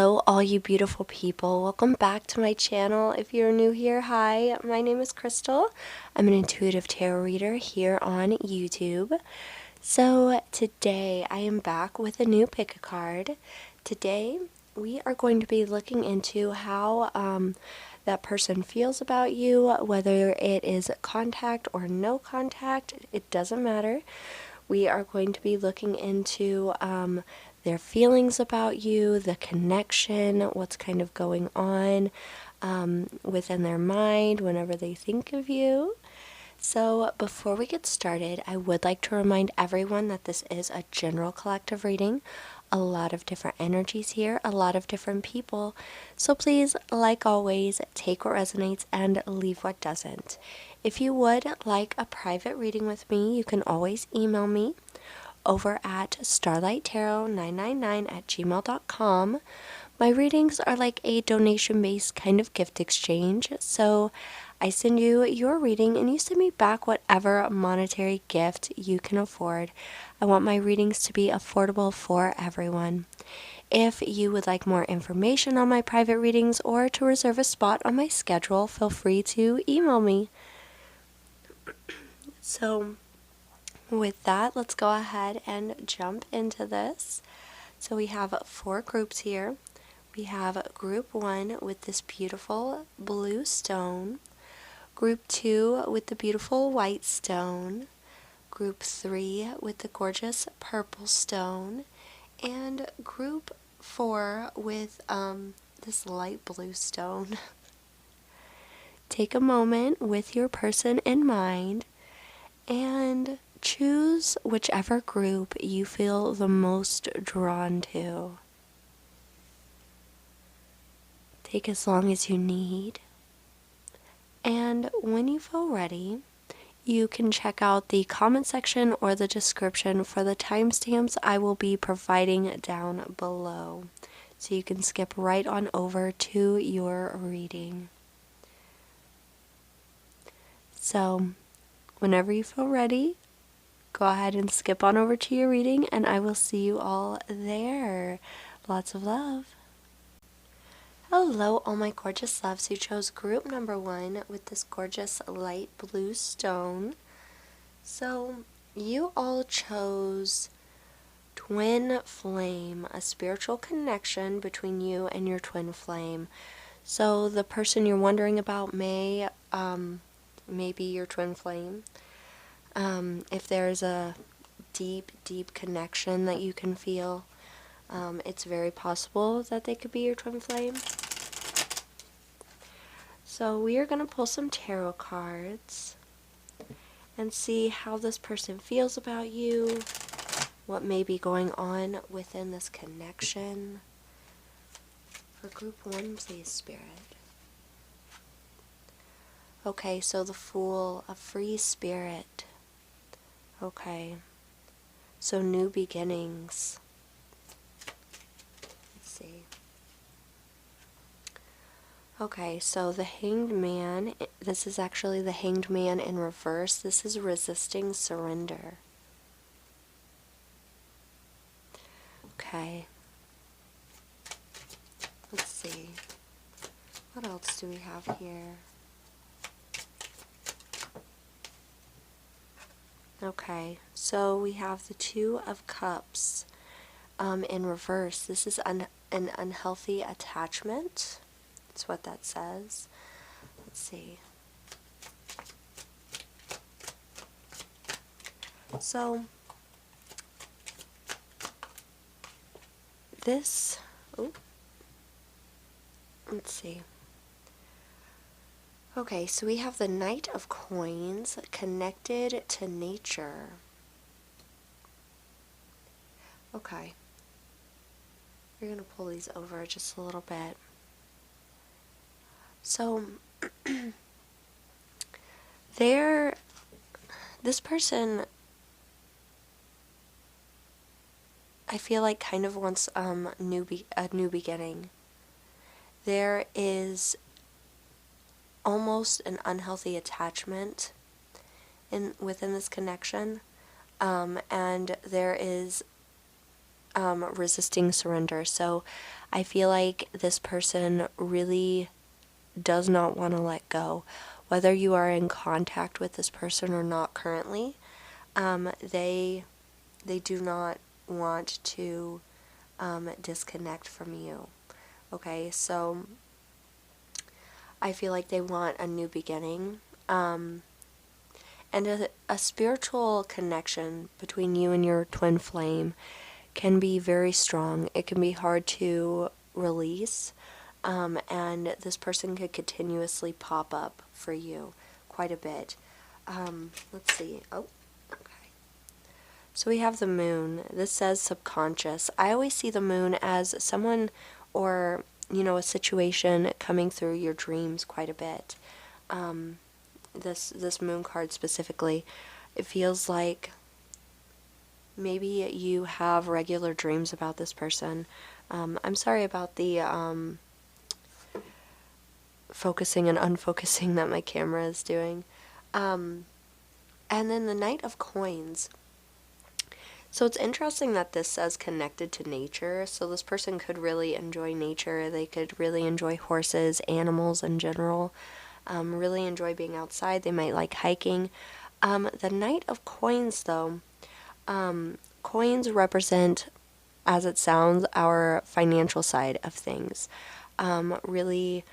Hello, all you beautiful people. Welcome back to my channel. If you're new here, hi, my name is Crystal. I'm an intuitive tarot reader here on YouTube. So today I am back with a new pick a card. Today we are going to be looking into how that person feels about you, whether it is contact or no contact, it doesn't matter. We are going to be looking into their feelings about you, the connection, what's kind of going on within their mind whenever they think of you. So before we get started, I would like to remind everyone that this is a general collective reading. A lot of different energies here, a lot of different people. So please, like always, take what resonates and leave what doesn't. If you would like a private reading with me, you can always email me over at starlighttarot999@gmail.com. My readings are like a donation-based kind of gift exchange, so I send you your reading and you send me back whatever monetary gift you can afford. I want my readings to be affordable for everyone. If you would like more information on my private readings or to reserve a spot on my schedule, feel free to email me. So with that, let's go ahead and jump into this. So we have 4 groups here. We have group 1 with this beautiful blue stone, group 2 with the beautiful white stone, group 3 with the gorgeous purple stone, and group 4 with this light blue stone. Take a moment with your person in mind and choose whichever group you feel the most drawn to. Take as long as you need. And when you feel ready, you can check out the comment section or the description for the timestamps I will be providing down below. So you can skip right on over to your reading. So, whenever you feel ready, go ahead and skip on over to your reading, and I will see you all there. Lots of love. Hello, all my gorgeous loves who chose group number 1 with this gorgeous light blue stone. So, you all chose twin flame, a spiritual connection between you and your twin flame. So, the person you're wondering about may be your twin flame. If there's a deep, deep connection that you can feel, it's very possible that they could be your twin flame. So we are going to pull some tarot cards and see how this person feels about you, what may be going on within this connection. For group 1, please, Spirit. Okay, so the Fool, a free spirit. Okay, so new beginnings. Let's see. Okay, so the Hanged Man, this is actually the Hanged Man in reverse. This is resisting surrender. Okay. Let's see. What else do we have here? Okay, so we have the Two of Cups in reverse. This is an unhealthy attachment. That's what that says. Let's see. So, this, let's see. Okay, so we have the Knight of Coins connected to nature. Okay. We're going to pull these over just a little bit. So, this person, I feel like kind of wants a new beginning. There is almost an unhealthy attachment within this connection, and there is resisting surrender. So I feel like this person really does not want to let go. Whether you are in contact with this person or not currently, they do not want to disconnect from you. Okay, so I feel like they want a new beginning, and a spiritual connection between you and your twin flame can be very strong. It can be hard to release, and this person could continuously pop up for you quite a bit. Let's see. Oh, okay. So we have the moon. This says subconscious. I always see the moon as someone or, a situation coming through your dreams quite a bit. This moon card specifically, it feels like maybe you have regular dreams about this person. I'm sorry about the focusing and unfocusing that my camera is doing. And then the Knight of Coins. So it's interesting that this says connected to nature. So this person could really enjoy nature. They could really enjoy horses, animals in general. Really enjoy being outside. They might like hiking. The Knight of Coins, though, coins represent, as it sounds, our financial side of things. Really,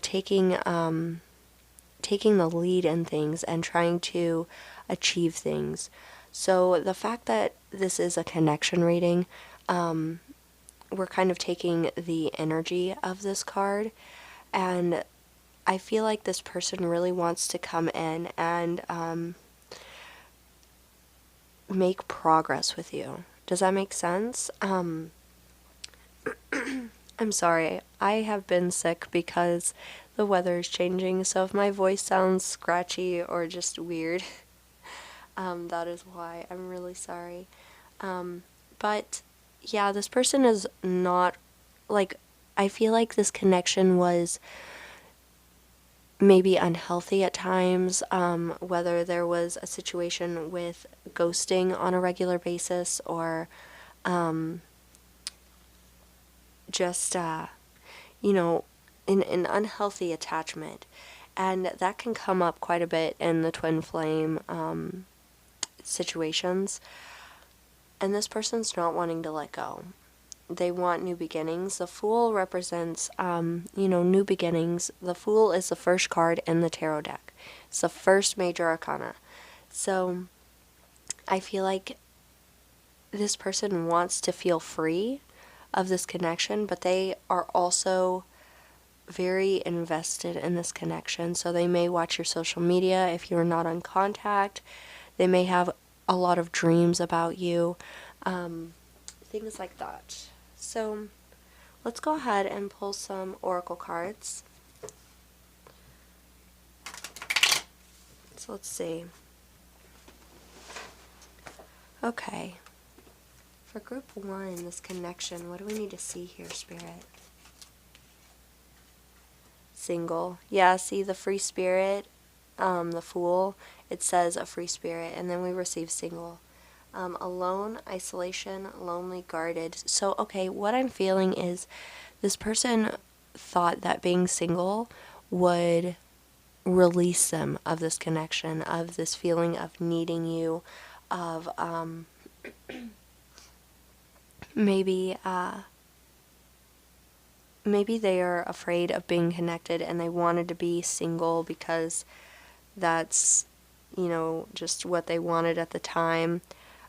taking the lead in things and trying to achieve things. So the fact that this is a connection reading, we're kind of taking the energy of this card, and I feel like this person really wants to come in and make progress with you. Does that make sense? I'm sorry. I have been sick because the weather is changing, so if my voice sounds scratchy or just weird, that is why. I'm really sorry. But yeah, this person is not, like, I feel like this connection was maybe unhealthy at times, whether there was a situation with ghosting on a regular basis or just, an unhealthy attachment. And that can come up quite a bit in the twin flame situations. And this person's not wanting to let go. They want new beginnings. The Fool represents, new beginnings. The Fool is the first card in the tarot deck. It's the first major arcana. So I feel like this person wants to feel free of this connection, but they are also very invested in this connection. So they may watch your social media if you're not on contact. They may have a lot of dreams about you. Things like that. So let's go ahead and pull some oracle cards. So let's see. Okay. For group 1, this connection, what do we need to see here, Spirit? Single. Yeah, see the free spirit, the Fool, it says a free spirit, and then we receive single. Alone, isolation, lonely, guarded. So, okay, what I'm feeling is this person thought that being single would release them of this connection, of this feeling of needing you, of maybe they are afraid of being connected and they wanted to be single because that's, just what they wanted at the time.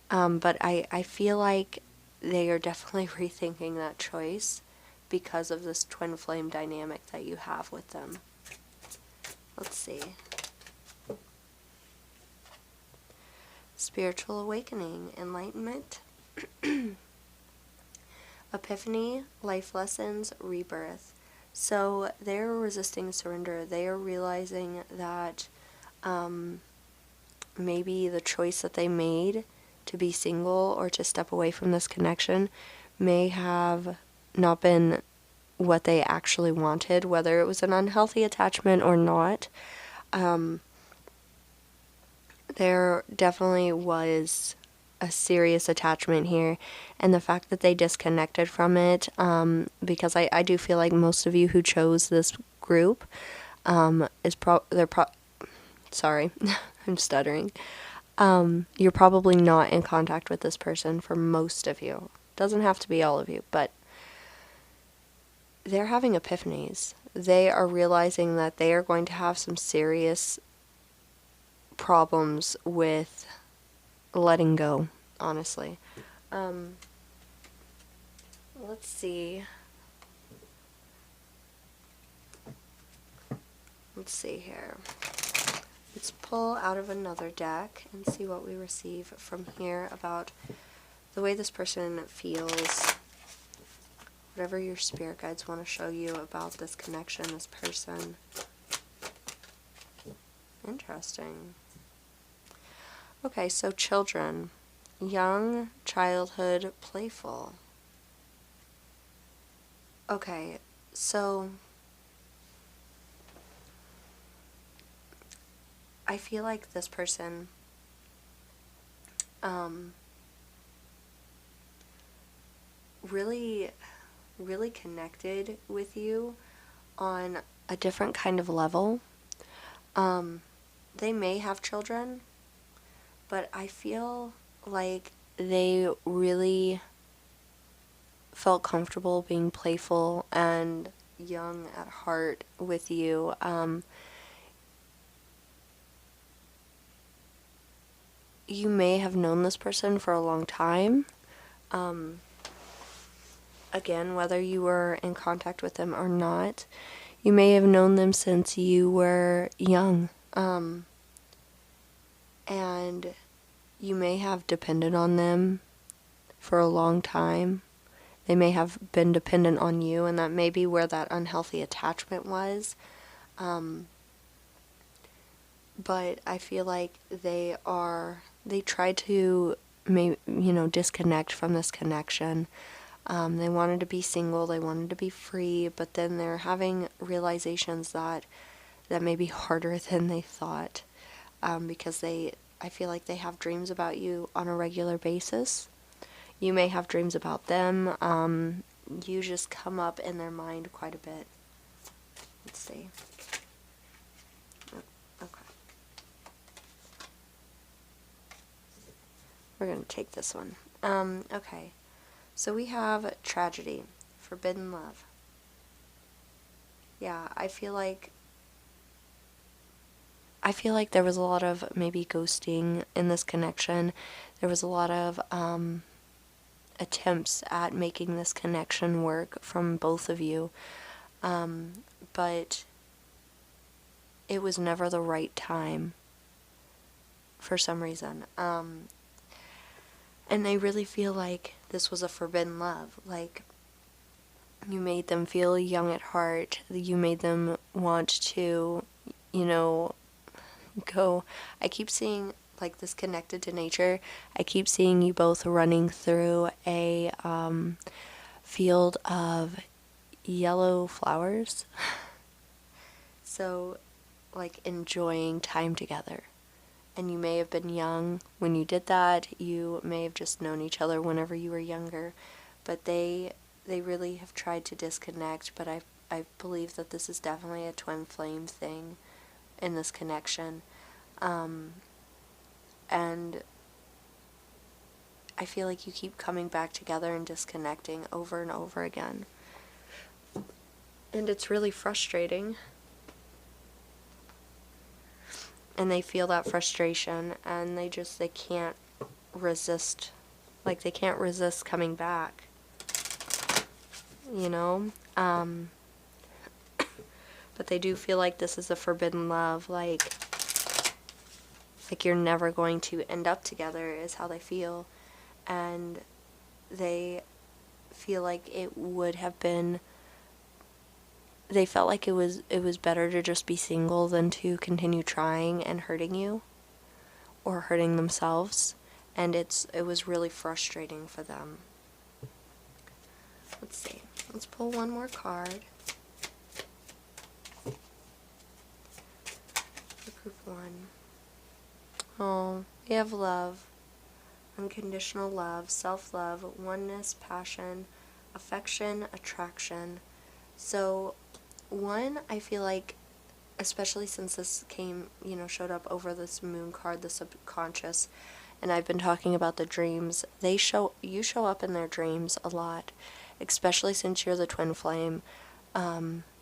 But I feel like they are definitely rethinking that choice because of this twin flame dynamic that you have with them. Let's see. Spiritual awakening, enlightenment, epiphany, life lessons, rebirth. So they're resisting surrender. They are realizing that maybe the choice that they made to be single or to step away from this connection may have not been what they actually wanted, whether it was an unhealthy attachment or not. There definitely was a serious attachment here, and the fact that they disconnected from it, because I do feel like most of you who chose this group sorry, I'm stuttering. You're probably not in contact with this person for most of you. Doesn't have to be all of you, but they're having epiphanies. They are realizing that they are going to have some serious problems with letting go, honestly. Let's see. Let's see here. Let's pull out of another deck and see what we receive from here about the way this person feels. Whatever your spirit guides want to show you about this connection, this person. Interesting. Okay, so children. Young, childhood, playful. Okay, so I feel like this person really connected with you on a different kind of level. They may have children, but I feel like they really felt comfortable being playful and young at heart with you. You may have known this person for a long time. Again, whether you were in contact with them or not, you may have known them since you were young. And you may have depended on them for a long time. They may have been dependent on you, and that may be where that unhealthy attachment was. But I feel like they tried to disconnect from this connection. They wanted to be single, they wanted to be free, but then they're having realizations that may be harder than they thought, because I feel like they have dreams about you on a regular basis. You may have dreams about them. You just come up in their mind quite a bit. Let's see. Okay. We're going to take this one. Okay. So we have tragedy, forbidden love. Yeah, I feel like there was a lot of maybe ghosting in this connection. There was a lot of attempts at making this connection work from both of you. But it was never the right time for some reason. And I really feel like this was a forbidden love. Like, you made them feel young at heart. You made them want to, go. I keep seeing, like, this connected to nature. I keep seeing you both running through a field of yellow flowers. So, like, enjoying time together. And you may have been young when you did that. You may have just known each other whenever you were younger. But they really have tried to disconnect. But I believe that this is definitely a twin flame thing in this connection. And I feel like you keep coming back together and disconnecting over and over again. And it's really frustrating. And they feel that frustration, and they can't resist, like, they can't resist coming back, but they do feel like this is a forbidden love, like you're never going to end up together is how they feel, and they feel like it would have been, they felt like it was better to just be single than to continue trying and hurting you or hurting themselves, and it was really frustrating for them. Let's see. Let's pull one more card. For group 1. Oh, we have love. unconditional love, self-love, oneness, passion, affection, attraction. So, one, I feel like, especially since this came, showed up over this moon card, the subconscious, and I've been talking about the dreams, you show up in their dreams a lot, especially since you're the twin flame.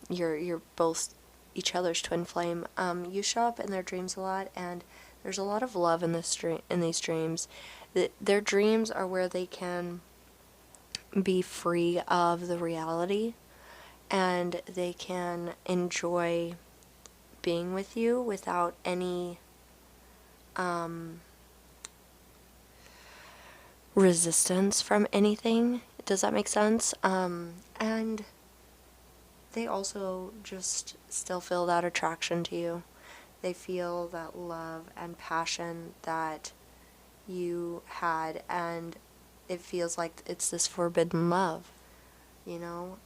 You're both each other's twin flame. You show up in their dreams a lot, and there's a lot of love in these dreams. Their dreams are where they can be free of the reality, and they can enjoy being with you without any resistance from anything. Does that make sense? And they also just still feel that attraction to you. They feel that love and passion that you had, and it feels like it's this forbidden love, and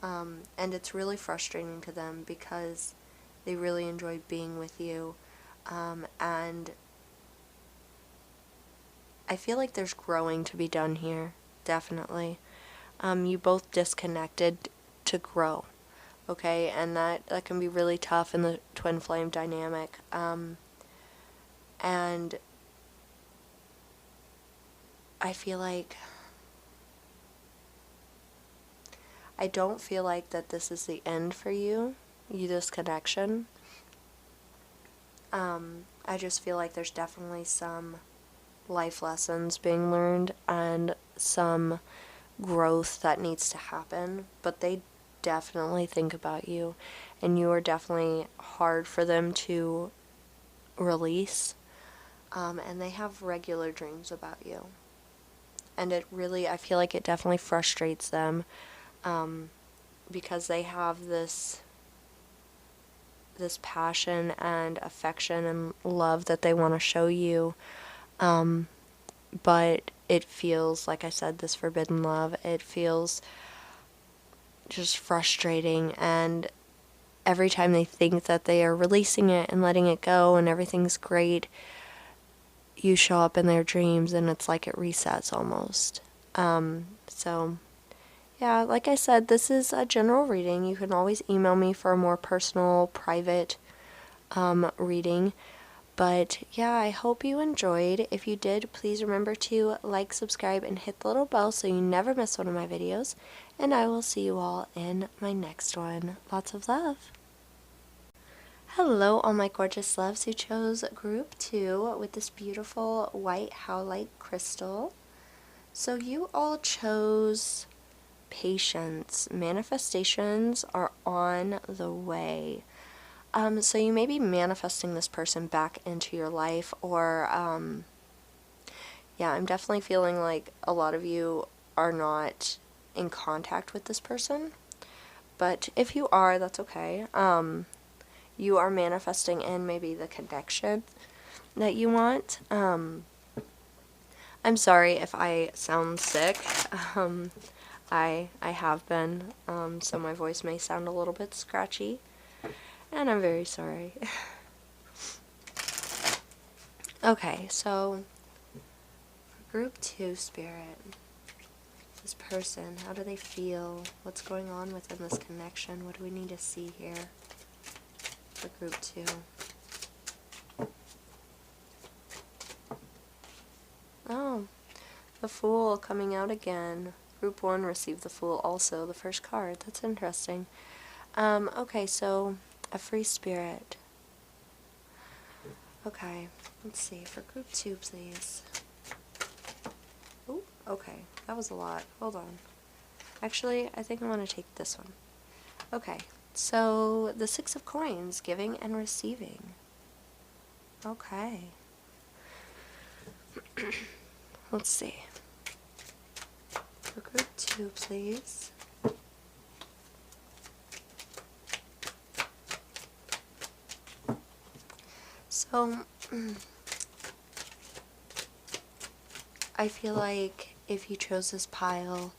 it's really frustrating to them because they really enjoy being with you, and I feel like there's growing to be done here, definitely. You both disconnected to grow, okay, and that can be really tough in the twin flame dynamic, and I feel like I don't feel like that this is the end for you, this connection. I just feel like there's definitely some life lessons being learned and some growth that needs to happen, but they definitely think about you, and you are definitely hard for them to release, and they have regular dreams about you, and I feel like it definitely frustrates them, because they have this passion and affection and love that they want to show you, but it feels, like I said, this forbidden love. It feels just frustrating, and every time they think that they are releasing it and letting it go and everything's great, you show up in their dreams and it's like it resets almost. So yeah, like I said, this is a general reading. You can always email me for a more personal, private reading. But yeah, I hope you enjoyed. If you did, please remember to like, subscribe, and hit the little bell so you never miss one of my videos. And I will see you all in my next one. Lots of love. Hello, all my gorgeous loves who chose group 2 with this beautiful white howlite crystal. So you all chose patience. Manifestations are on the way. So you may be manifesting this person back into your life, or, yeah, I'm definitely feeling like a lot of you are not in contact with this person, but if you are, that's okay. You are manifesting in maybe the connection that you want. I'm sorry if I sound sick. I have been, so my voice may sound a little bit scratchy, and I'm very sorry. Okay, so for group 2 spirit, this person, how do they feel? What's going on within this connection? What do we need to see here for group 2? Oh, the Fool coming out again. Group 1 received the Fool also, the first card. That's interesting. Okay, so a free spirit. Okay, let's see. For group 2, please. Oh, okay. That was a lot. Hold on. Actually, I think I want to take this one. Okay, so the 6 of Coins, giving and receiving. Okay. Let's see. For group 2, please. So, I feel like if you chose this pile,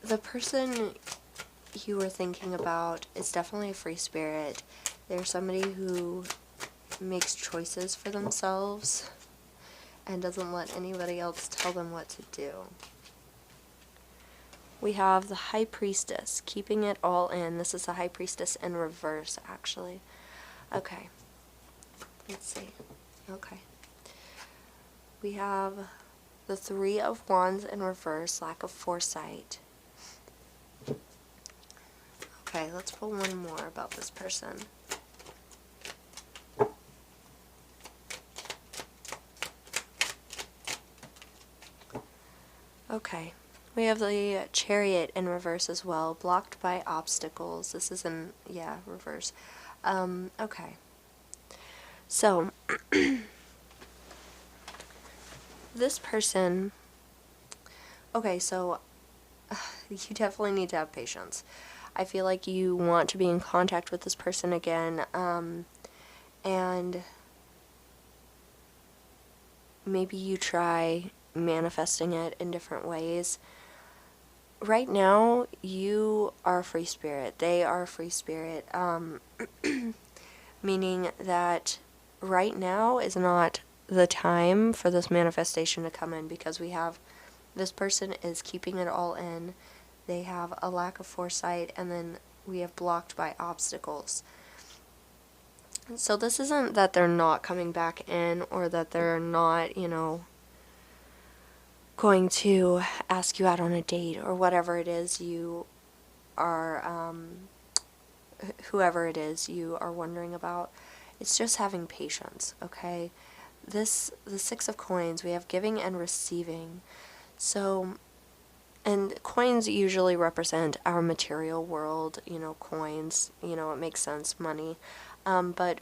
the person you were thinking about is definitely a free spirit. They're somebody who makes choices for themselves, and doesn't let anybody else tell them what to do. We have the High Priestess, keeping it all in. This is the High Priestess in reverse, actually. Okay. Let's see. Okay. We have the Three of Wands in reverse, lack of foresight. Okay, let's pull one more about this person. Okay. We have the Chariot in reverse as well, blocked by obstacles. This is in, yeah, reverse. Okay. So, this person, okay, so you definitely need to have patience. I feel like you want to be in contact with this person again, and maybe you try manifesting it in different ways. Right now, you are a free spirit. They are a free spirit, meaning that right now is not the time for this manifestation to come in, because we have this person is keeping it all in. They have a lack of foresight, and then we have blocked by obstacles. So this isn't that they're not coming back in, or that they're not, going to ask you out on a date, or whatever it is you are, whoever it is you are wondering about. It's just having patience, okay? The Six of Coins, we have giving and receiving. So, and coins usually represent our material world, coins, it makes sense, money. But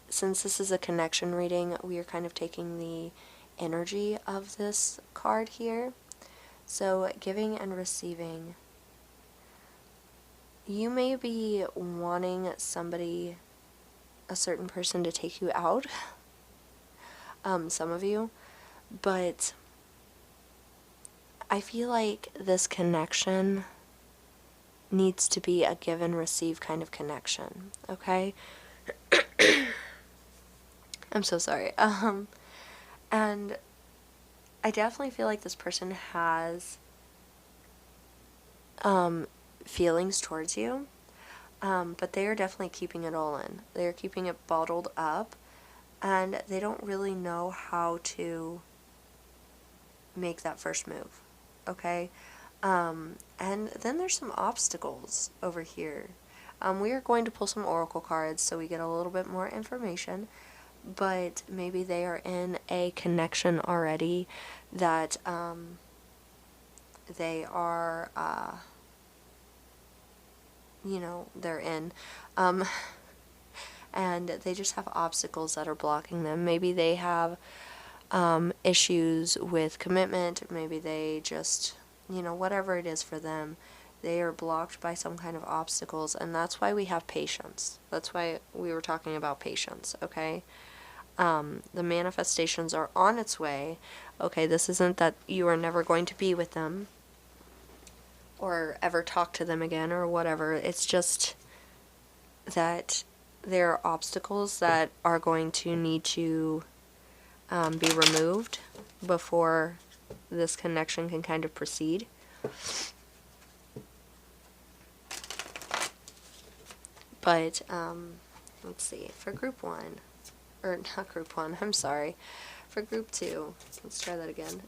since this is a connection reading, we are kind of taking the energy of this card here. So, giving and receiving. You may be wanting somebody, a certain person, to take you out, some of you, but I feel like this connection needs to be a give and receive kind of connection, okay? I'm so sorry. And I definitely feel like this person has feelings towards you, but they are definitely keeping it all in. They are keeping it bottled up, and they don't really know how to make that first move, okay? And then there's some obstacles over here. We are going to pull some oracle cards so we get a little bit more information, but maybe they are in a connection already that they are, they're in, and they just have obstacles that are blocking them. Maybe they have issues with commitment. Maybe they just, whatever it is for them, they are blocked by some kind of obstacles, and that's why we have patience. That's why we were talking about patience, okay? The manifestations are on its way. Okay, this isn't that you are never going to be with them or ever talk to them again or whatever. It's just that there are obstacles that are going to need to be removed before this connection can kind of proceed. But, let's see, for group 1, or not group 1, I'm sorry, for group 2, let's try that again.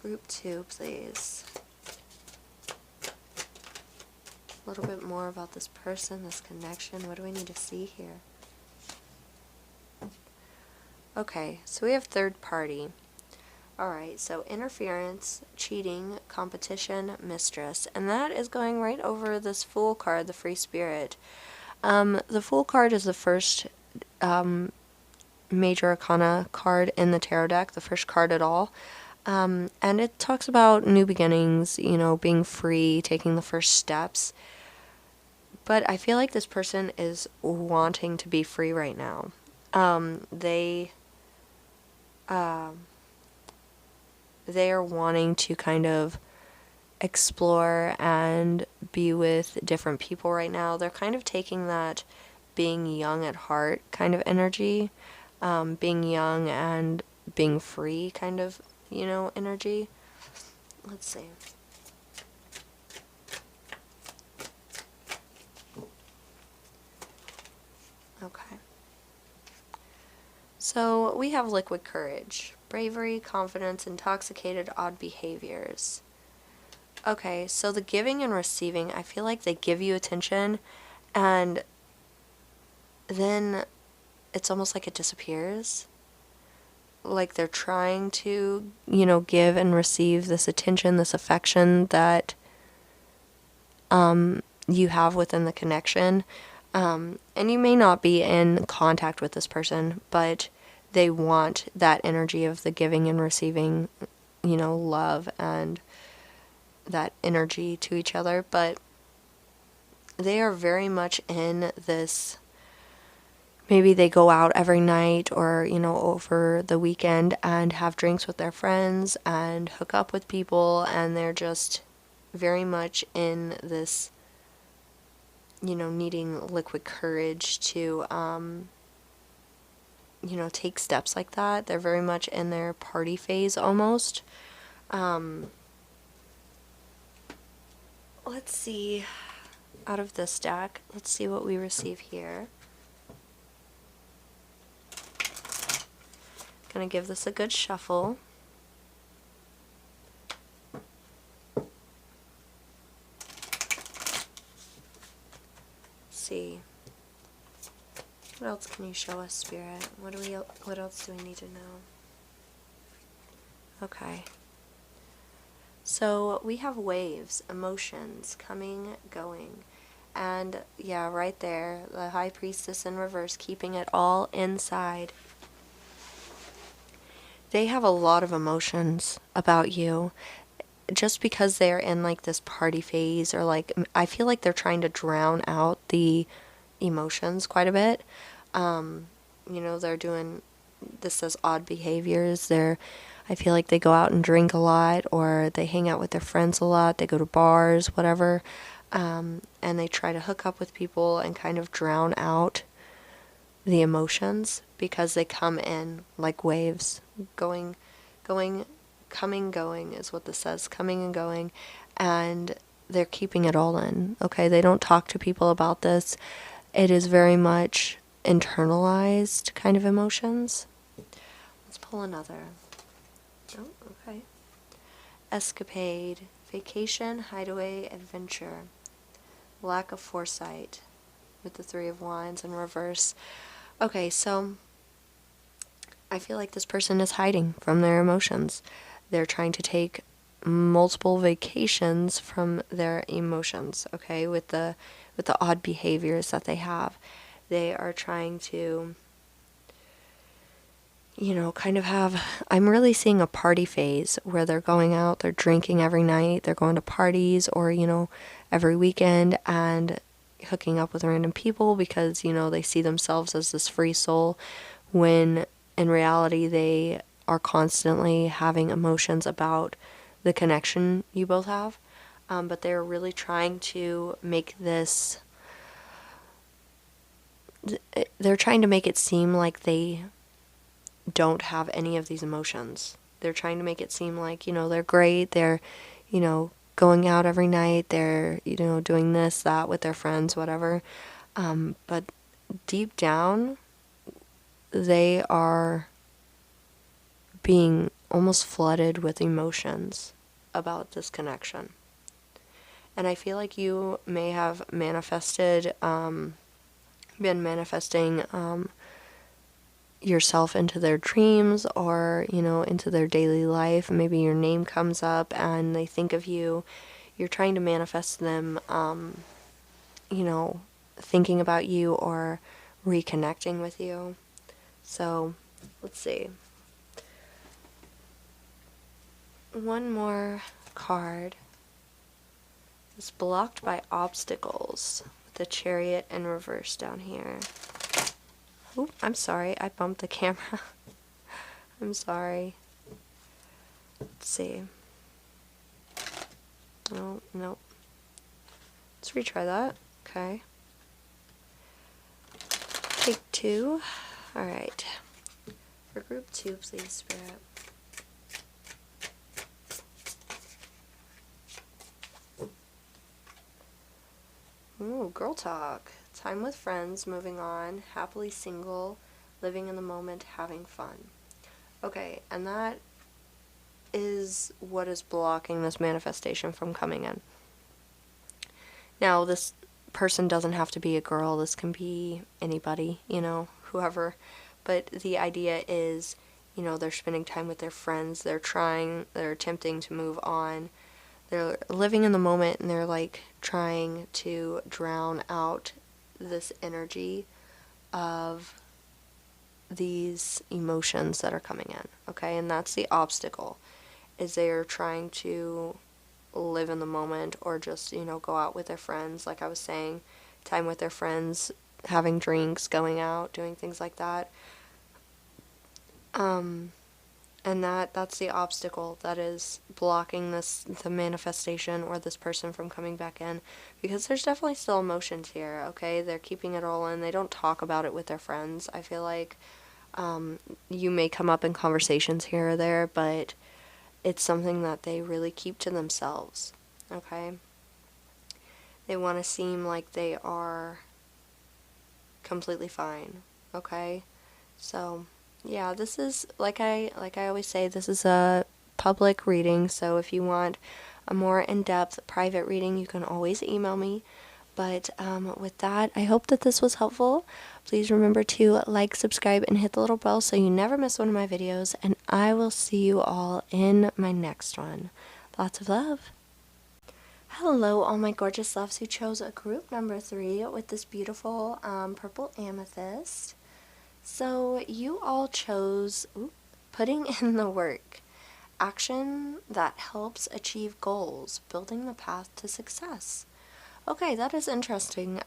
Group 2, please. A little bit more about this person, this connection. What do we need to see here? Okay, so we have third party. Alright, so interference, cheating, competition, mistress. And that is going right over this Fool card, the Free Spirit. The Fool card is the first Major Arcana card in the tarot deck, the first card at all. And it talks about new beginnings, being free, taking the first steps. But I feel like this person is wanting to be free right now. They are wanting to kind of explore and be with different people right now. They're kind of taking that being young at heart kind of energy. being young and being free kind of, energy. Let's see. Okay. So we have liquid courage, bravery, confidence, intoxicated, odd behaviors. Okay, so the giving and receiving, I feel like they give you attention and then it's almost like it disappears. Like they're trying to, give and receive this attention, this affection that you have within the connection. And you may not be in contact with this person, but they want that energy of the giving and receiving, love and that energy to each other. But they are very much in this, maybe they go out every night or, over the weekend and have drinks with their friends and hook up with people, and they're just very much in this, needing liquid courage to, take steps like that. They're very much in their party phase almost. Let's see, out of this deck, let's see what we receive here. Gonna give this a good shuffle. See. What else can you show us, Spirit? What else do we need to know? Okay. So we have waves, emotions, coming, going. And yeah, right there, the High Priestess in reverse, keeping it all inside. They have a lot of emotions about you. Just because they're in like this party phase, or like, I feel like they're trying to drown out the emotions quite a bit. They're doing, this says odd behaviors. I feel like they go out and drink a lot, or they hang out with their friends a lot. They go to bars, whatever. And they try to hook up with people and kind of drown out the emotions because they come in like waves, going, coming, going is what this says, coming and going, and they're keeping it all in. Okay, they don't talk to people about this. It is very much internalized kind of emotions. Let's pull another. Oh, okay. Escapade, vacation, hideaway, adventure, lack of foresight with the Three of Wands in reverse. Okay, so I feel like this person is hiding from their emotions. They're trying to take multiple vacations from their emotions, okay, with the odd behaviors that they have. They are trying to, kind of have, I'm really seeing a party phase where they're going out, they're drinking every night, they're going to parties, or, every weekend, and hooking up with random people because, they see themselves as this free soul, when in reality they are constantly having emotions about the connection you both have. But they're really trying to make this, they're trying to make it seem like they don't have any of these emotions. They're trying to make it seem like, they're great, they're, going out every night, they're, doing this, that with their friends, whatever. But deep down, they are being almost flooded with emotions about this connection. And I feel like you may have manifested, been manifesting yourself into their dreams, or, into their daily life. Maybe your name comes up and they think of you. You're trying to manifest them, thinking about you or reconnecting with you. So, let's see. One more card. It's blocked by obstacles with the Chariot in reverse down here. Oop, I'm sorry, I bumped the camera. I'm sorry. Let's see. Oh, nope. Let's retry that. Okay. Take two. Alright. For group 2, please, Spirit. Ooh, girl talk. Time with friends, moving on, happily single, living in the moment, having fun. Okay, and that is what is blocking this manifestation from coming in. Now, this person doesn't have to be a girl. This can be anybody, whoever. But the idea is, they're spending time with their friends. They're attempting to move on. They're living in the moment, and they're like trying to drown out this energy of these emotions that are coming in. Okay, and that's the obstacle, is they're trying to live in the moment, or just, go out with their friends, like I was saying, time with their friends, having drinks, going out, doing things like that. And that's the obstacle that is blocking the manifestation or this person from coming back in, because there's definitely still emotions here, okay? They're keeping it all in. They don't talk about it with their friends. I feel like you may come up in conversations here or there, but it's something that they really keep to themselves, okay? They want to seem like they are completely fine, okay? So yeah, this is, like I always say, this is a public reading, so if you want a more in-depth private reading, you can always email me. But with that, I hope that this was helpful. Please remember to like, subscribe, and hit the little bell so you never miss one of my videos, and I will see you all in my next one. Lots of love. Hello, all my gorgeous loves who chose a group number 3 with this beautiful purple amethyst. So you all chose putting in the work, action that helps achieve goals, building the path to success. Okay, that is interesting.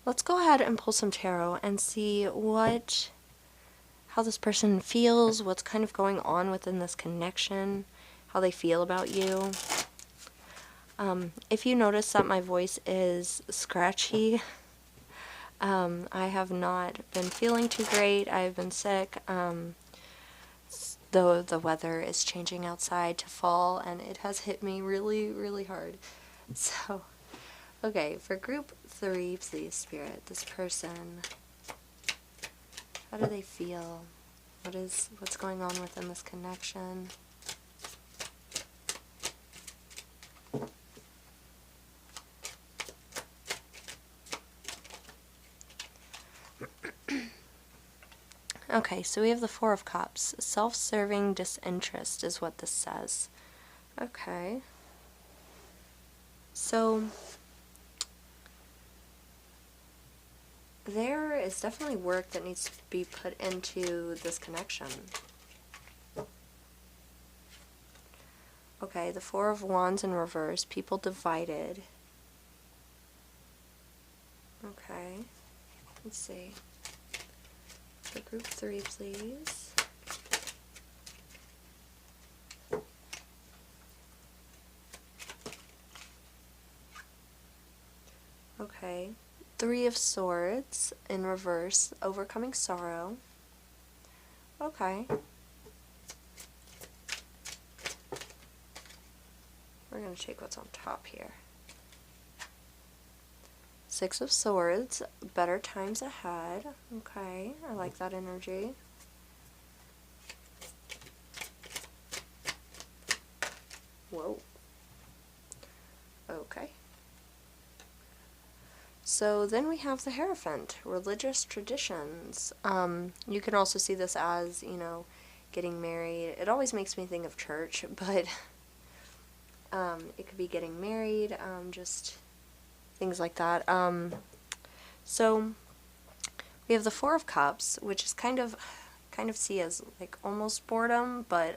Let's go ahead and pull some tarot and see how this person feels, what's kind of going on within this connection, how they feel about you. If you notice that my voice is scratchy, I have not been feeling too great. I've been sick. Though the weather is changing outside to fall, and it has hit me really, really hard. So, okay, for group 3, please, Spirit, this person, how do they feel? What's going on within this connection? Okay, so we have the 4 of Cups. Self-serving disinterest is what this says. Okay. So, there is definitely work that needs to be put into this connection. Okay, the 4 of Wands in reverse. People divided. Okay. Let's see. For group 3, please. Okay. 3 of Swords in reverse, overcoming sorrow. Okay. We're going to take what's on top here. 6 of Swords, better times ahead. Okay, I like that energy. Whoa. Okay. So then we have the Hierophant, religious traditions. You can also see this as, getting married. It always makes me think of church, but it could be getting married, just things like that. So we have the 4 of Cups, which is kind of see as like almost boredom, but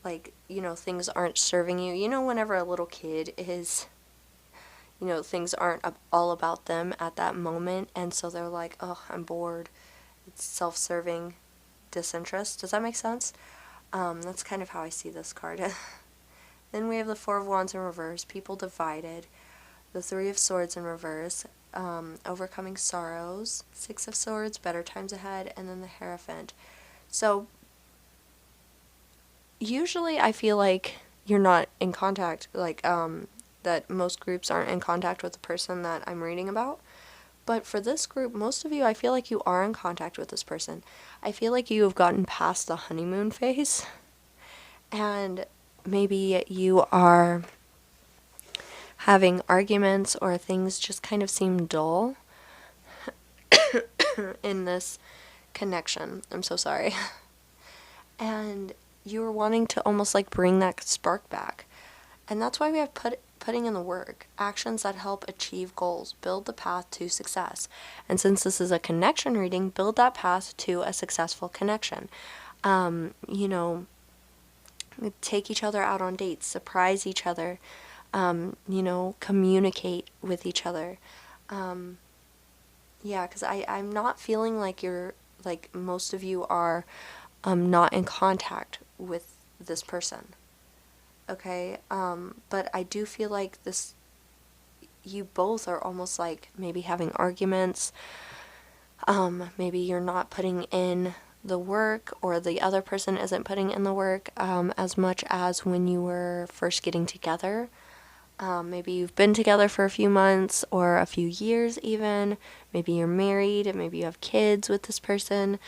like, things aren't serving you. Whenever a little kid is, things aren't all about them at that moment, and so they're like, oh, I'm bored. It's self-serving disinterest. Does that make sense? That's kind of how I see this card. Then we have the 4 of Wands in reverse, people divided. The 3 of Swords in reverse, overcoming sorrows, Six of Swords, better times ahead, and then the Hierophant. So usually I feel like you're not in contact, like, that most groups aren't in contact with the person that I'm reading about. But for this group, most of you, I feel like you are in contact with this person. I feel like you have gotten past the honeymoon phase, and maybe you are having arguments or things just kind of seem dull in this connection. I'm so sorry. And you were wanting to almost like bring that spark back. And that's why we have putting in the work, actions that help achieve goals, build the path to success. And since this is a connection reading, build that path to a successful connection. You know, take each other out on dates, surprise each other, you know, communicate with each other. Yeah, because I'm not feeling like you're, like most of you are not in contact with this person. Okay, but I do feel like this, you both are almost like maybe having arguments, maybe you're not putting in the work, or the other person isn't putting in the work as much as when you were first getting together. Maybe you've been together for a few months or a few years even, maybe you're married, and maybe you have kids with this person.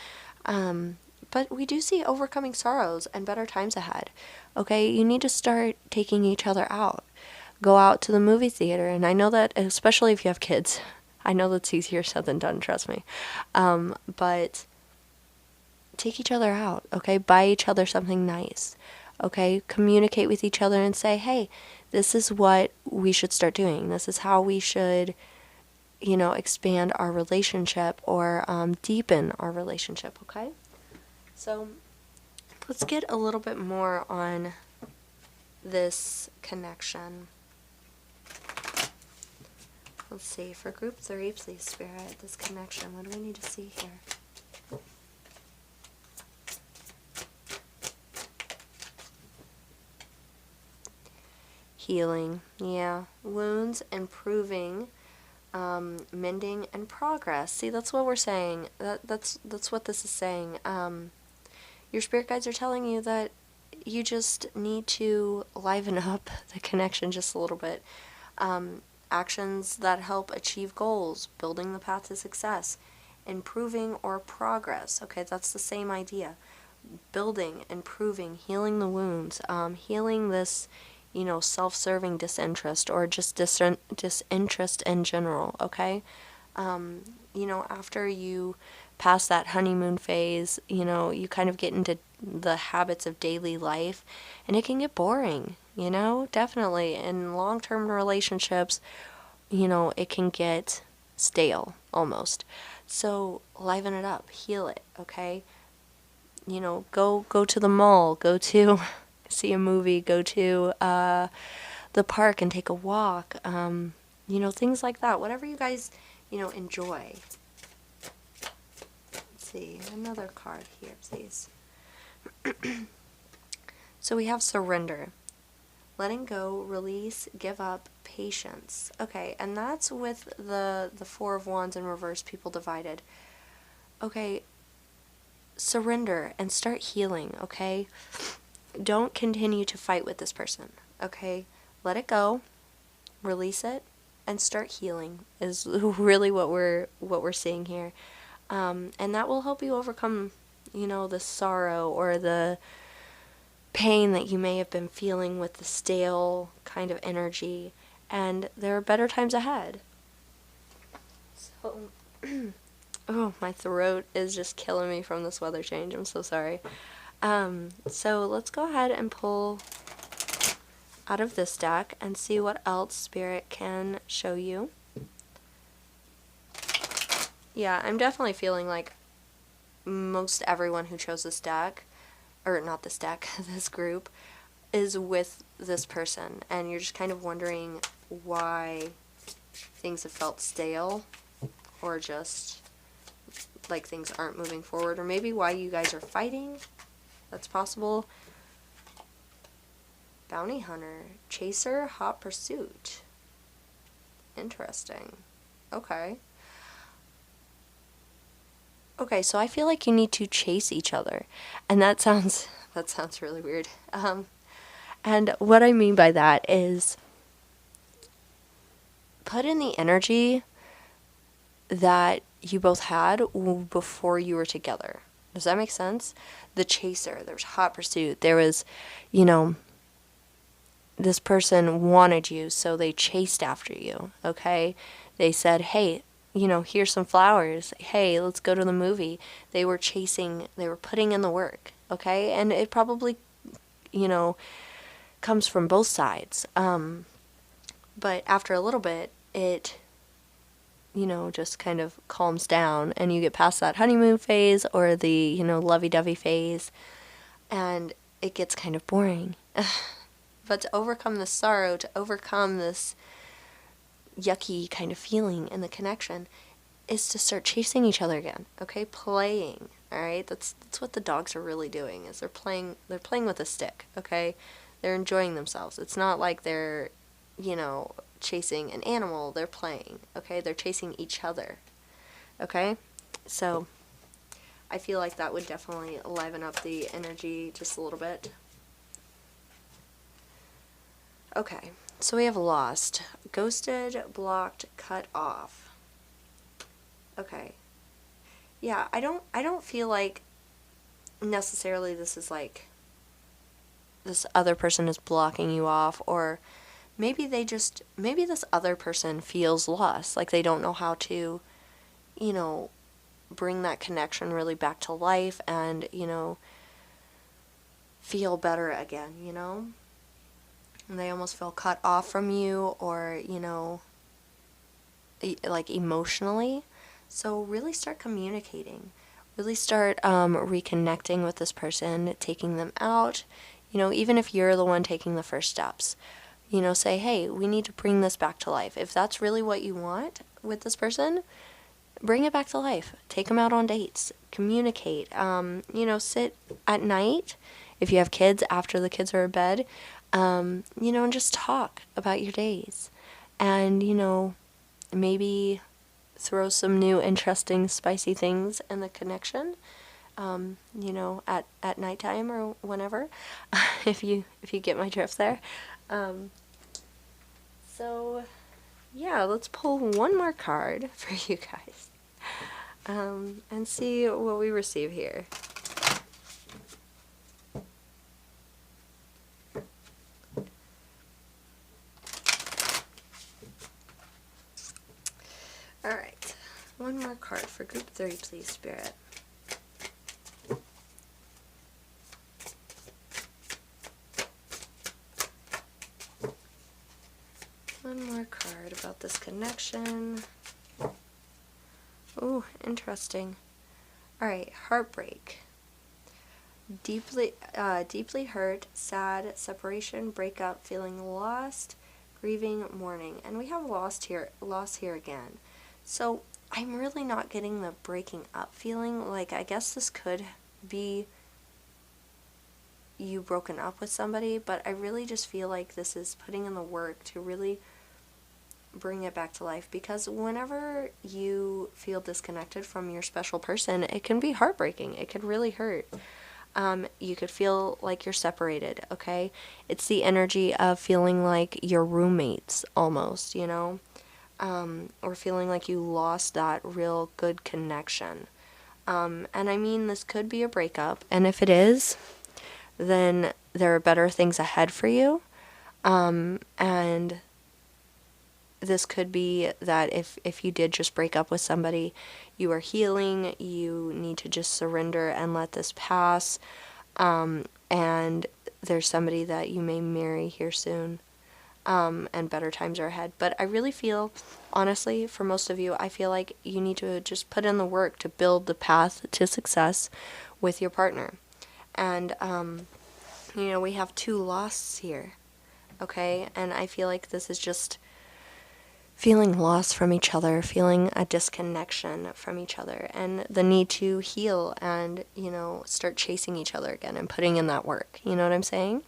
But we do see overcoming sorrows and better times ahead. Okay, you need to start taking each other out. Go out to the movie theater. And I know that, especially if you have kids, I know that's easier said than done, trust me. But take each other out, okay? Buy each other something nice, okay? Communicate with each other and say, hey, this is what we should start doing. This is how we should, you know, expand our relationship, or deepen our relationship, okay? So let's get a little bit more on this connection. Let's see, for group 3, please, Spirit, this connection, what do we need to see here? Healing, yeah. Wounds, improving, mending, and progress. See, that's what we're saying. That's what this is saying. Your spirit guides are telling you that you just need to liven up the connection just a little bit. Actions that help achieve goals, building the path to success, improving or progress. Okay, that's the same idea. Building, improving, healing the wounds, healing this, you know, self-serving disinterest, or just disinterest in general, okay? You know, after you pass that honeymoon phase, you know, you kind of get into the habits of daily life, and it can get boring, you know, definitely. In long-term relationships, you know, it can get stale, almost. So, liven it up, heal it, okay? You know, go to the mall, go to see a movie, go to the park and take a walk, you know, things like that. Whatever you guys, you know, enjoy. Let's see, another card here, please. So we have surrender. Letting go, release, give up, patience. Okay, and that's with the Four of Wands in reverse, people divided. Okay, surrender and start healing, okay? Don't continue to fight with this person, okay? Let it go, release it, and start healing is really what we're seeing here. And that will help you overcome, you know, the sorrow or the pain that you may have been feeling with the stale kind of energy. And there are better times ahead. So, oh, my throat is just killing me from this weather change. I'm so sorry. So let's go ahead and pull out of this deck and see what else Spirit can show you. Yeah, I'm definitely feeling like most everyone who chose this deck, or not this deck, this group, is with this person, and you're just kind of wondering why things have felt stale, or just like things aren't moving forward, or maybe why you guys are fighting. That's possible. Bounty hunter, chaser, hot pursuit. Interesting. Okay. Okay, so I feel like you need to chase each other. And that sounds really weird. And what I mean by that is put in the energy that you both had before you were together. Does that make sense? The chaser, there was hot pursuit. There was, you know, this person wanted you, so they chased after you, okay? They said, hey, here's some flowers. Hey, let's go to the movie. They were putting in the work, okay? And it probably, comes from both sides. But after a little bit, it, just kind of calms down and you get past that honeymoon phase or the, lovey-dovey phase, and it gets kind of boring. But to overcome the sorrow, to overcome this yucky kind of feeling in the connection, is to start chasing each other again, okay? Playing, all right? That's what the dogs are really doing, is they're playing with a stick, okay? They're enjoying themselves. It's not like they're, chasing an animal. They're playing, okay? They're chasing each other, okay? So I feel like that would definitely liven up the energy just a little bit. Okay, so we have lost, ghosted, blocked, cut off. Okay. Yeah, I don't feel like necessarily this is like this other person is blocking you off, or maybe this other person feels lost, like they don't know how to, bring that connection really back to life and, feel better again, And they almost feel cut off from you, or, like emotionally. So really start communicating. Really start reconnecting with this person, taking them out. Even if you're the one taking the first steps. Say, hey, we need to bring this back to life. If that's really what you want with this person, bring it back to life. Take them out on dates. Communicate. Sit at night, if you have kids, after the kids are in bed, and just talk about your days. And, maybe throw some new, interesting, spicy things in the connection, at nighttime or whenever, if you get my drift there. So, yeah, let's pull one more card for you guys, and see what we receive here. Alright, one more card for group 3, please, Spirit. One more card about this connection. Ooh, interesting. Alright, heartbreak. Deeply hurt, sad, separation, breakup, feeling lost, grieving, mourning. And we have loss here again. So I'm really not getting the breaking up feeling. Like, I guess this could be you broken up with somebody, but I really just feel like this is putting in the work to really bring it back to life, because whenever you feel disconnected from your special person, it can be heartbreaking. It could really hurt. You could feel like you're separated, okay? It's the energy of feeling like you're roommates almost, or feeling like you lost that real good connection. And I mean, this could be a breakup, and if it is, then there are better things ahead for you. And this could be that if you did just break up with somebody, you are healing, you need to just surrender and let this pass, and there's somebody that you may marry here soon, and better times are ahead. But I really feel, honestly, for most of you, I feel like you need to just put in the work to build the path to success with your partner. And, we have 2 losses here, okay? And I feel like this is just feeling lost from each other, feeling a disconnection from each other, and the need to heal and, start chasing each other again and putting in that work. You know what I'm saying?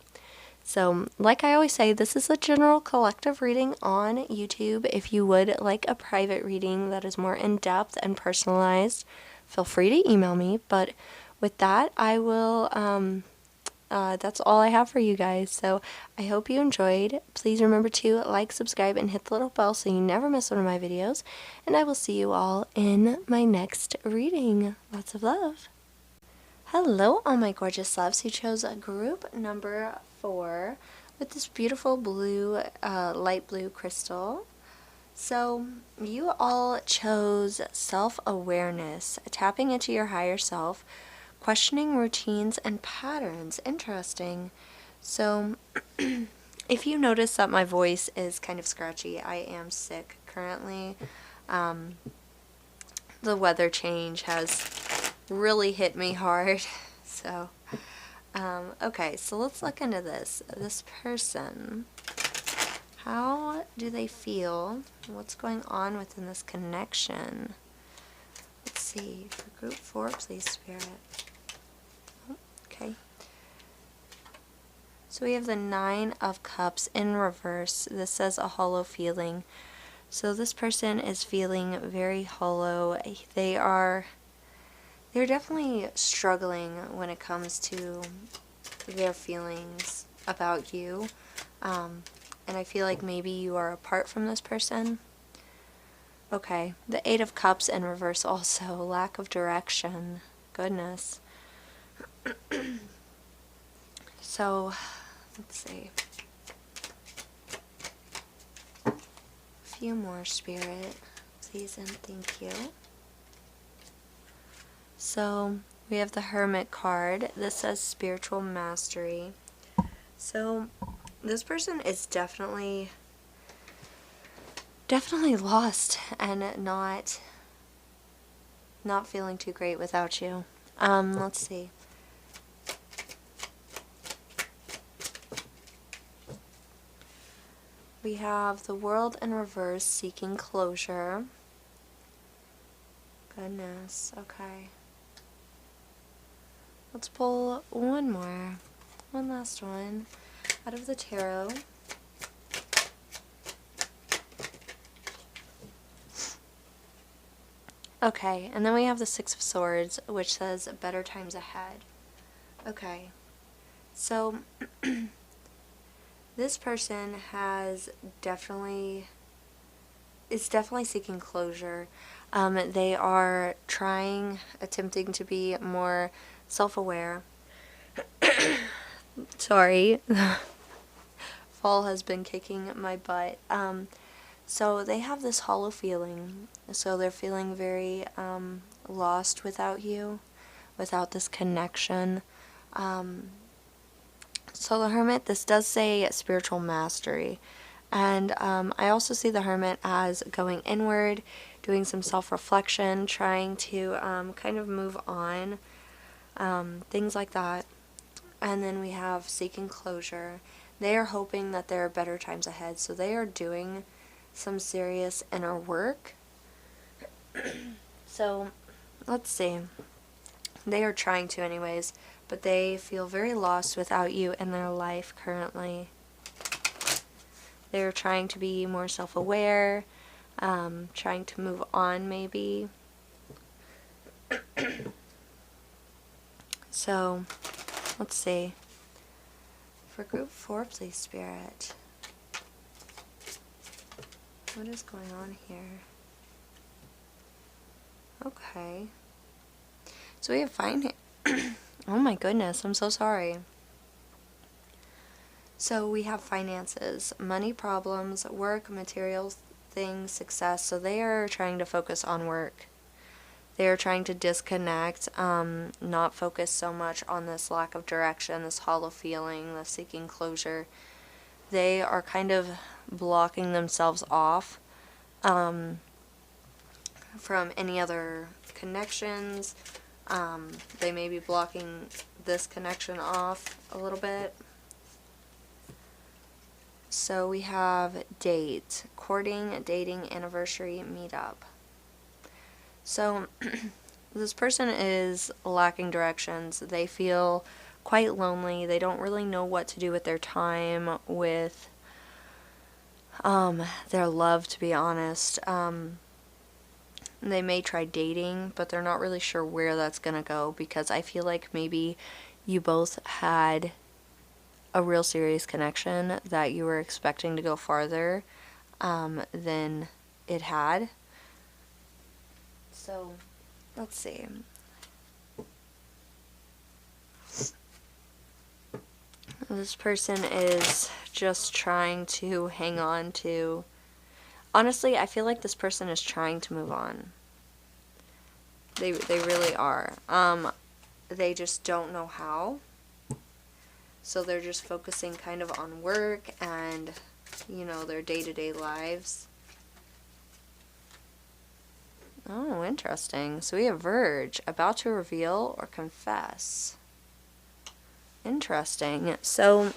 So, like I always say, this is a general collective reading on YouTube. If you would like a private reading that is more in-depth and personalized, feel free to email me. But with that, I will, that's all I have for you guys. So, I hope you enjoyed. Please remember to like, subscribe, and hit the little bell so you never miss one of my videos. And I will see you all in my next reading. Lots of love. Hello, all my gorgeous loves who chose group number 4 with this beautiful blue, light blue crystal. So, you all chose self-awareness, tapping into your higher self, questioning routines and patterns. Interesting. So, if you notice that my voice is kind of scratchy, I am sick currently. The weather change has really hit me hard. So, okay, so let's look into this. This person, how do they feel? What's going on within this connection? Let's see. For group 4, please, Spirit. Oh, okay. So we have the 9 of Cups in reverse. This says a hollow feeling. So this person is feeling very hollow. They're definitely struggling when it comes to their feelings about you. And I feel like maybe you are apart from this person. Okay, the 8 of Cups in reverse also. Lack of direction. Goodness. So, let's see. A few more, Spirit, please and thank you. So, we have the Hermit card. This says spiritual mastery. So, this person is definitely lost and not feeling too great without you. Let's see. We have the World in reverse, seeking closure. Goodness, okay. Let's pull one last one out of the tarot. Okay, and then we have the 6 of Swords, which says better times ahead. Okay, so this person is definitely seeking closure. They are attempting to be more self-aware. Sorry, fall has been kicking my butt. So they have this hollow feeling. So they're feeling very lost without you, without this connection. So the Hermit, this does say spiritual mastery. And I also see the Hermit as going inward, doing some self-reflection, trying to kind of move on, things like that. And then we have seeking closure. They are hoping that there are better times ahead, so they are doing some serious inner work. So, let's see. They are trying to anyways, but they feel very lost without you in their life currently. They're trying to be more self-aware, trying to move on maybe. So, let's see. For group 4, please, Spirit. What is going on here? Okay. So we have oh my goodness, I'm so sorry. So we have finances, money problems, work, materials, things, success. So they are trying to focus on work. They are trying to disconnect, not focus so much on this lack of direction, this hollow feeling, the seeking closure. They are kind of blocking themselves off from any other connections. They may be blocking this connection off a little bit. So we have date, courting, dating, anniversary, meetup. So this person is lacking directions. They feel quite lonely. They don't really know what to do with their time, with their love, to be honest. They may try dating, but they're not really sure where that's gonna go, because I feel like maybe you both had a real serious connection that you were expecting to go farther than it had. So, let's see. This person is just trying to hang on to... Honestly, I feel like this person is trying to move on. They really are. They just don't know how. So they're just focusing kind of on work and, you know, their day-to-day lives. Oh, interesting. So we have Verge, about to reveal or confess. Interesting. So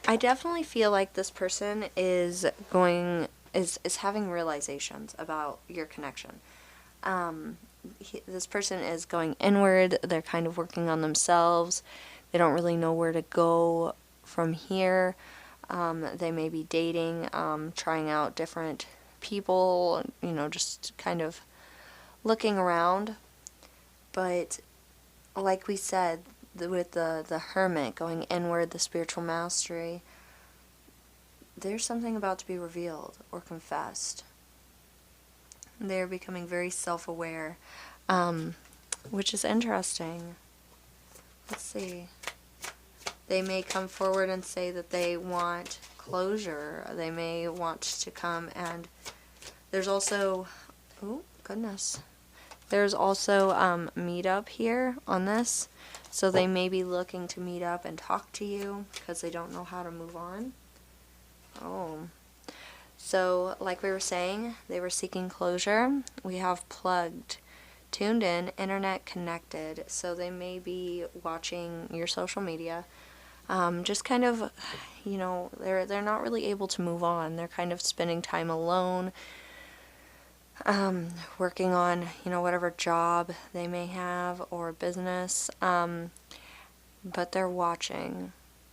I definitely feel like this person is having realizations about your connection. This person is going inward. They're kind of working on themselves. They don't really know where to go from here. They may be dating, trying out different people, you know, just kind of looking around. But like we said, with the hermit going inward, the spiritual mastery, there's something about to be revealed or confessed. They're becoming very self-aware, which is interesting. Let's see. They may come forward and say that they want closure. They may want to come, and there's also, oh goodness, there's also meet up here on this. So they may be looking to meet up and talk to you because they don't know how to move on. Oh. So, like we were saying, they were seeking closure. We have plugged, tuned in, internet connected. So they may be watching your social media. Just kind of, you know, they're not really able to move on. They're kind of spending time alone, working on, you know, whatever job they may have or business. But they're watching.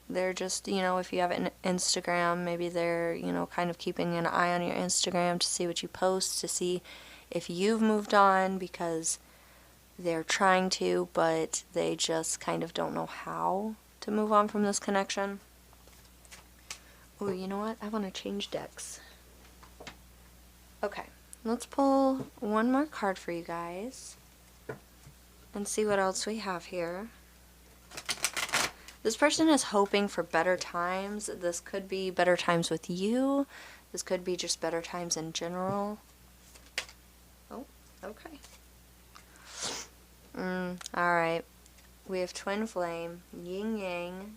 They're just, you know, if you have an Instagram, maybe they're, you know, kind of keeping an eye on your Instagram to see what you post, to see if you've moved on, because they're trying to, but they just kind of don't know how to move on from this connection. Oh, you know what? I want to change decks. Okay, let's pull one more card for you guys and see what else we have here. This person is hoping for better times. This could be better times with you. This could be just better times in general. Oh, okay. Alright. We have twin flame, yin yang,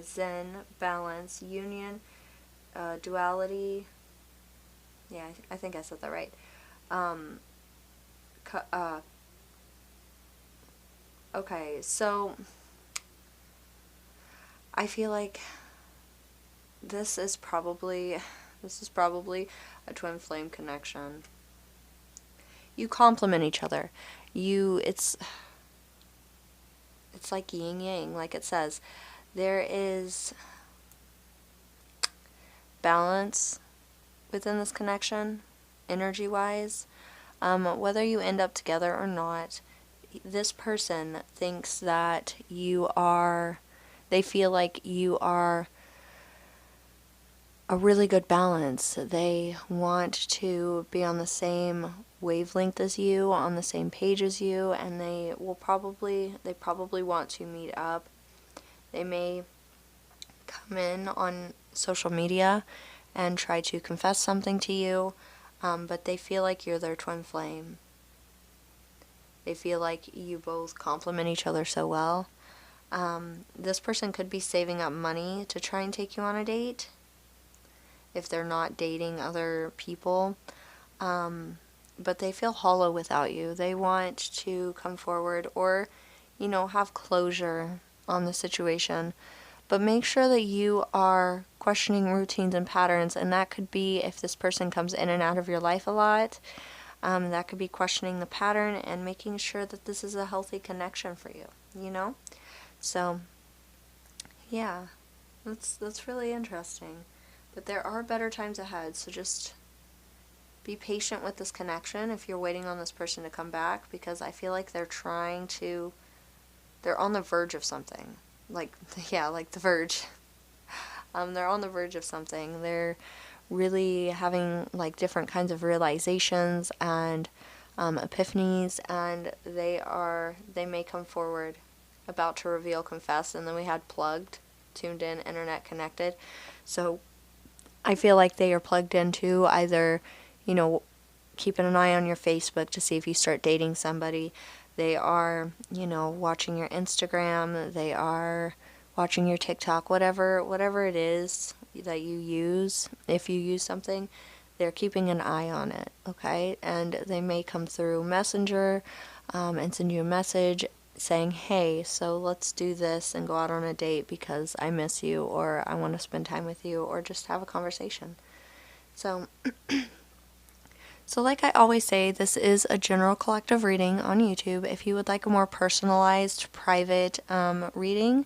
zen, balance, union, duality. Yeah, I think I said that right. Okay, so I feel like this is probably a twin flame connection. You complement each other. It's like yin yang, like it says. There is balance within this connection, energy wise. Whether you end up together or not, this person thinks that they feel like you are a really good balance. They want to be on the same wavelength as you, on the same page as you, and they probably want to meet up. They may come in on social media and try to confess something to you, but they feel like you're their twin flame. They feel like you both complement each other so well. This person could be saving up money to try and take you on a date if they're not dating other people. But they feel hollow without you. They want to come forward or, you know, have closure on the situation. But make sure that you are questioning routines and patterns, and that could be if this person comes in and out of your life a lot. That could be questioning the pattern and making sure that this is a healthy connection for you, you know? So yeah, that's really interesting. But there are better times ahead, so just be patient with this connection if you're waiting on this person to come back, because I feel like they're on the verge of something. Like, yeah, like the verge. They're on the verge of something. They're really having like different kinds of realizations and epiphanies, and they may come forward about to reveal, confess. And then we had plugged, tuned in, internet connected. So I feel like they are plugged into either, keeping an eye on your Facebook to see if you start dating somebody. They are, watching your Instagram. They are watching your TikTok, whatever it is that you use. If you use something, they're keeping an eye on it, okay? And they may come through Messenger and send you a message saying, hey, so let's do this and go out on a date because I miss you, or I want to spend time with you, or just have a conversation. So, like I always say, this is a general collective reading on YouTube. If you would like a more personalized, private reading,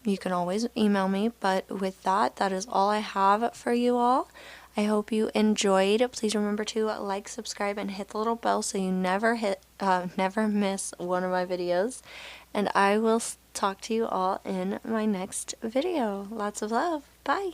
you can always email me. But with that, that is all I have for you all. I hope you enjoyed. Please remember to like, subscribe, and hit the little bell so you never miss one of my videos. And I will talk to you all in my next video. Lots of love. Bye.